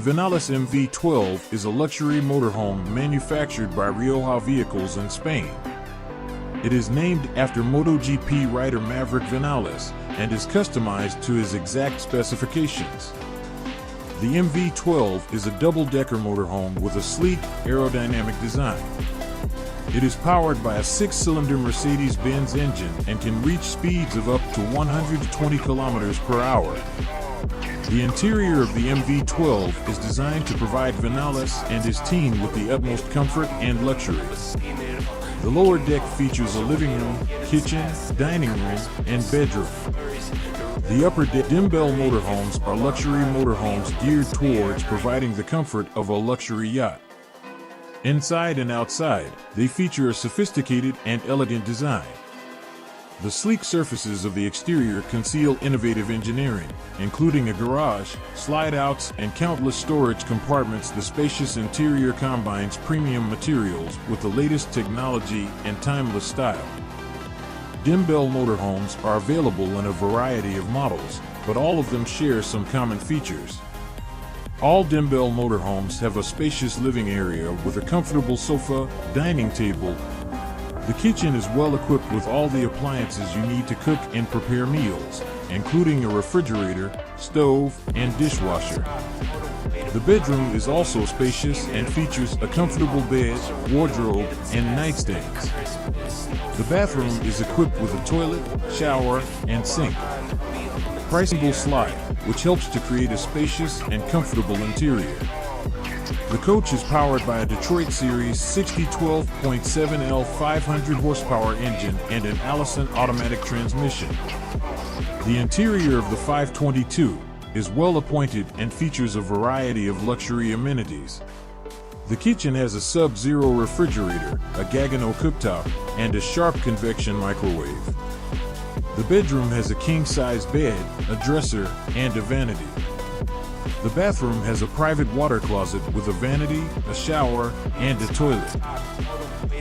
Viñales MV12 is a luxury motorhome manufactured by Rioja Vehicles in Spain. It is named after MotoGP rider Maverick Viñales and is customized to his exact specifications. The MV12 is a double-decker motorhome with a sleek, aerodynamic design. It is powered by a 6-cylinder Mercedes-Benz engine and can reach speeds of up to 120 kilometers per hour. The interior of the MV12 is designed to provide Viñales and his team with the utmost comfort and luxury. The lower deck features a living room, kitchen, dining room, and bedroom. The upper deck Dembell Motorhomes are luxury motorhomes geared towards providing the comfort of a luxury yacht. Inside and outside, they feature a sophisticated and elegant design. The sleek surfaces of the exterior conceal innovative engineering, including a garage, slide-outs, and countless storage compartments. The spacious interior combines premium materials with the latest technology and timeless style. Dembell Motorhomes are available in a variety of models, but all of them share some common features. All Dembell Motorhomes have a spacious living area with a comfortable sofa, dining table. The kitchen is well equipped with all the appliances you need to cook and prepare meals, including a refrigerator, stove, and dishwasher. The bedroom is also spacious and features a comfortable bed, wardrobe, and nightstands. The bathroom is equipped with a toilet, shower, and sink. Pricable slide, which helps to create a spacious and comfortable interior. The coach is powered by a Detroit Series 6012.7L 500 horsepower engine and an Allison automatic transmission. The interior of the 522 is well appointed and features a variety of luxury amenities. The kitchen has a Sub-Zero refrigerator, a Gaggenau cooktop, and a Sharp convection microwave. The bedroom has a king-size bed, a dresser, and a vanity. The bathroom has a private water closet with a vanity, a shower, and a toilet.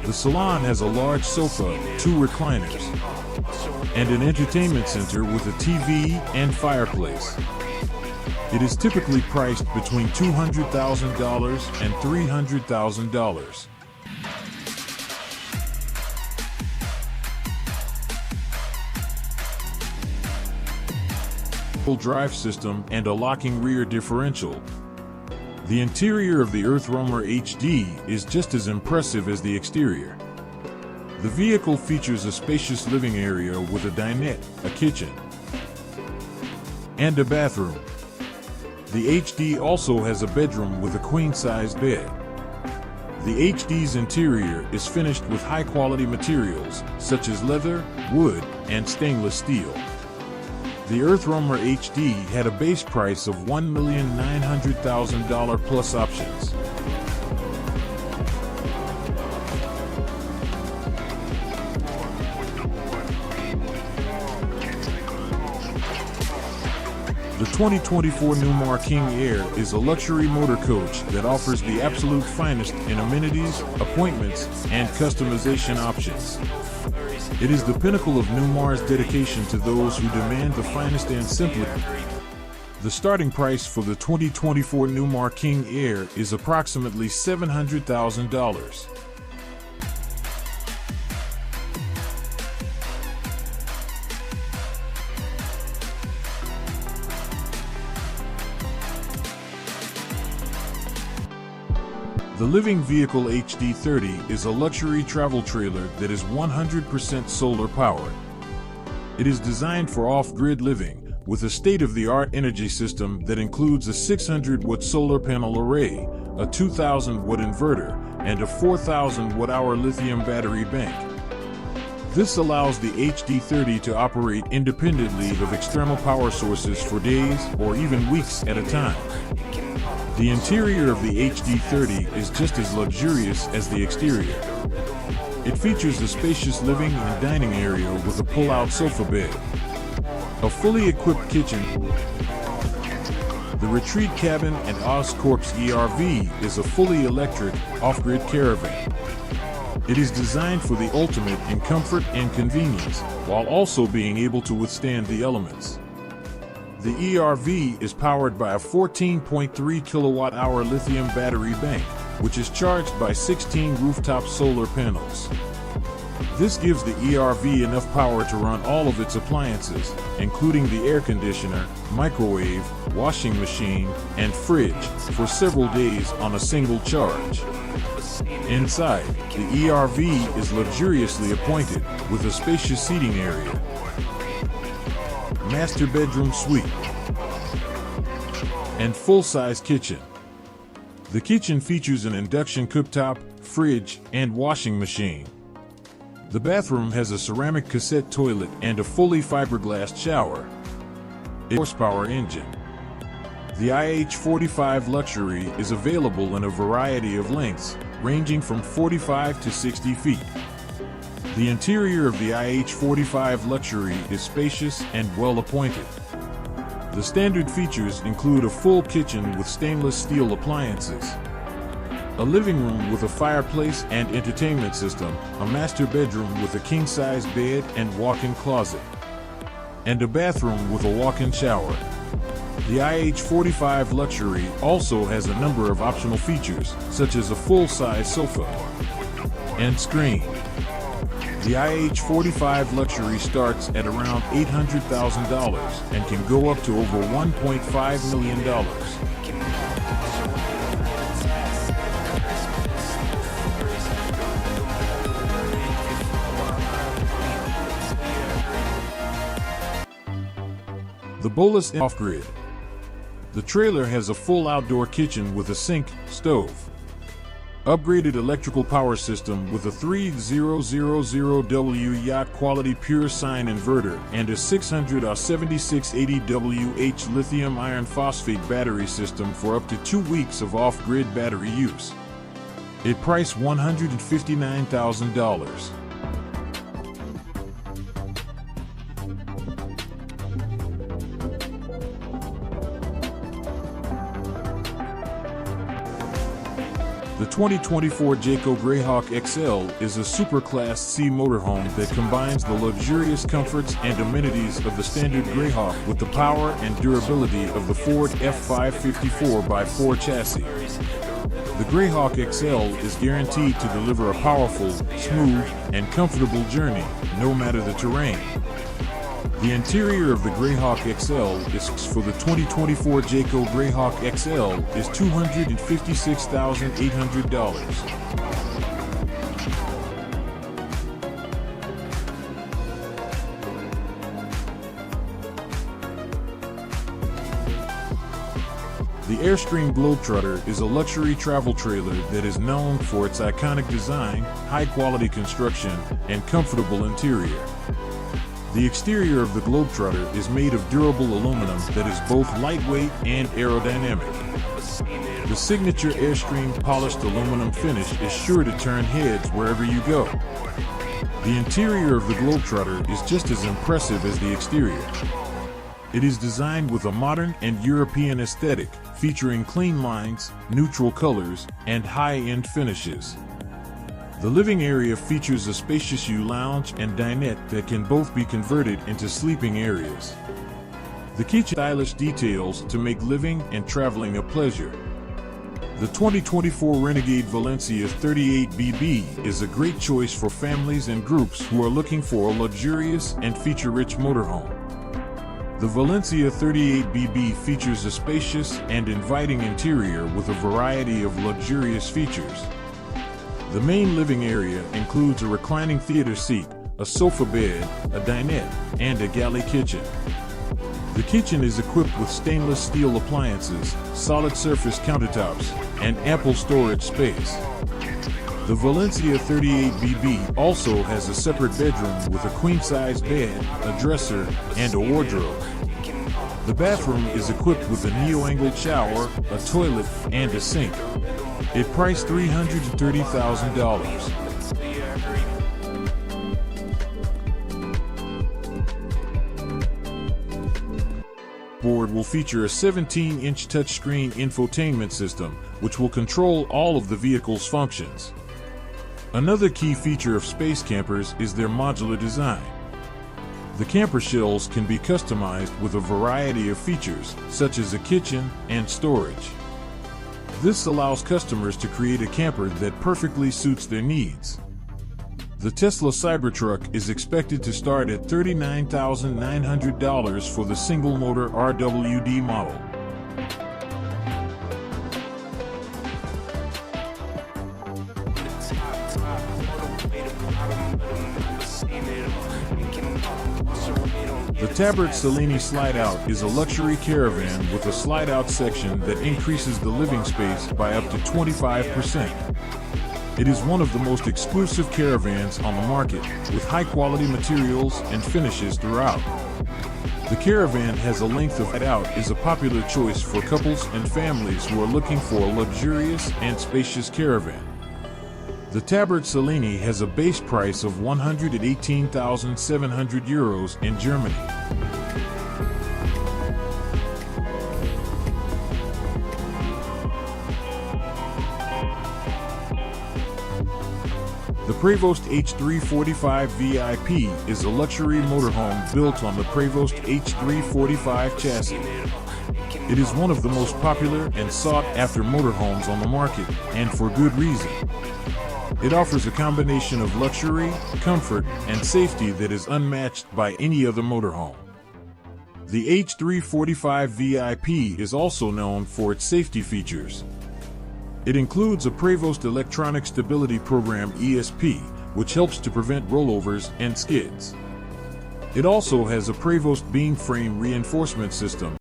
The salon has a large sofa, 2 recliners, and an entertainment center with a TV and fireplace. It is typically priced between $200,000 and $300,000. Drive system and a locking rear differential. The interior of the EarthRoamer HD is just as impressive as the exterior. The vehicle features a spacious living area with a dinette, a kitchen, and a bathroom. The HD also has a bedroom with a queen-size bed. The HD's interior is finished with high-quality materials such as leather, wood, and stainless steel. The EarthRoamer HD had a base price of $1,900,000 plus options. The 2024 Newmar King Aire is a luxury motor coach that offers the absolute finest in amenities, appointments, and customization options. It is the pinnacle of Newmar's dedication to those who demand the finest and simplicity. The starting price for the 2024 Newmar King Aire is approximately $700,000. The Living Vehicle HD30 is a luxury travel trailer that is 100% solar powered. It is designed for off-grid living, with a state-of-the-art energy system that includes a 600-watt solar panel array, a 2,000-watt inverter, and a 4,000-watt-hour lithium battery bank. This allows the HD30 to operate independently of external power sources for days or even weeks at a time. The interior of the HD30 is just as luxurious as the exterior. It features a spacious living and dining area with a pull-out sofa bed, a fully equipped kitchen. The retreat cabin and Oscorp's ERV is a fully electric, off-grid caravan. It is designed for the ultimate in comfort and convenience, while also being able to withstand the elements. The ERV is powered by a 14.3 kilowatt-hour lithium battery bank, which is charged by 16 rooftop solar panels. This gives the ERV enough power to run all of its appliances, including the air conditioner, microwave, washing machine, and fridge, for several days on a single charge. Inside, the ERV is luxuriously appointed, with a spacious seating area, master bedroom suite, and full-size kitchen. The kitchen features an induction cooktop, fridge, and washing machine. The bathroom has a ceramic cassette toilet and a fully fiberglass shower. A horsepower engine. The IH45 Luxury is available in a variety of lengths, ranging from 45 to 60 feet. The interior of the IH45 Luxury is spacious and well appointed. The standard features include a full kitchen with stainless steel appliances, a living room with a fireplace and entertainment system, a master bedroom with a king-size bed and walk-in closet, and a bathroom with a walk-in shower. The IH45 Luxury also has a number of optional features, such as a full-size sofa and screen. The IH45 Luxury starts at around $800,000 and can go up to over $1.5 million. The Bolus Off-Grid. The trailer has a full outdoor kitchen with a sink, stove, upgraded electrical power system with a 3000W yacht quality pure sine inverter and a 600 or 7680WH lithium iron phosphate battery system for up to 2 weeks of off-grid battery use. It priced $159,000. The 2024 Jayco Greyhawk XL is a Super Class C motorhome that combines the luxurious comforts and amenities of the standard Greyhawk with the power and durability of the Ford F554x4 chassis. The Greyhawk XL is guaranteed to deliver a powerful, smooth, and comfortable journey, no matter the terrain. The interior of the Greyhawk XL is for the 2024 Jayco Greyhawk XL is $256,800. The Airstream Globetrotter is a luxury travel trailer that is known for its iconic design, high-quality construction, and comfortable interior. The exterior of the Globetrotter is made of durable aluminum that is both lightweight and aerodynamic. The signature Airstream polished aluminum finish is sure to turn heads wherever you go. The interior of the Globetrotter is just as impressive as the exterior. It is designed with a modern and European aesthetic, featuring clean lines, neutral colors, and high-end finishes. The living area features a spacious U-lounge and dinette that can both be converted into sleeping areas. The kitchen stylish details to make living and traveling a pleasure. The 2024 Renegade Valencia 38BB is a great choice for families and groups who are looking for a luxurious and feature-rich motorhome. The Valencia 38BB features a spacious and inviting interior with a variety of luxurious features. The main living area includes a reclining theater seat, a sofa bed, a dinette, and a galley kitchen. The kitchen is equipped with stainless steel appliances, solid surface countertops, and ample storage space. The Valencia 38BB also has a separate bedroom with a queen-size bed, a dresser, and a wardrobe. The bathroom is equipped with a neo-angled shower, a toilet, and a sink. It priced $330,000. Board will feature a 17-inch touchscreen infotainment system, which will control all of the vehicle's functions. Another key feature of space campers is their modular design. The camper shells can be customized with a variety of features, such as a kitchen and storage. This allows customers to create a camper that perfectly suits their needs. The Tesla Cybertruck is expected to start at $39,900 for the single-motor RWD model. The Tabert Cellini Slide-Out is a luxury caravan with a slide-out section that increases the living space by up to 25%. It is one of the most exclusive caravans on the market, with high-quality materials and finishes throughout. The caravan has a length of out is a popular choice for couples and families who are looking for a luxurious and spacious caravan. The Tabert Cellini has a base price of €118,700 in Germany. The Prevost H3-45 VIP is a luxury motorhome built on the Prevost H3-45 chassis. It is one of the most popular and sought-after motorhomes on the market, and for good reason. It offers a combination of luxury, comfort, and safety that is unmatched by any other motorhome. The H3-45 VIP is also known for its safety features. It includes a Prevost Electronic Stability Program ESP, which helps to prevent rollovers and skids. It also has a Prevost beam frame reinforcement system,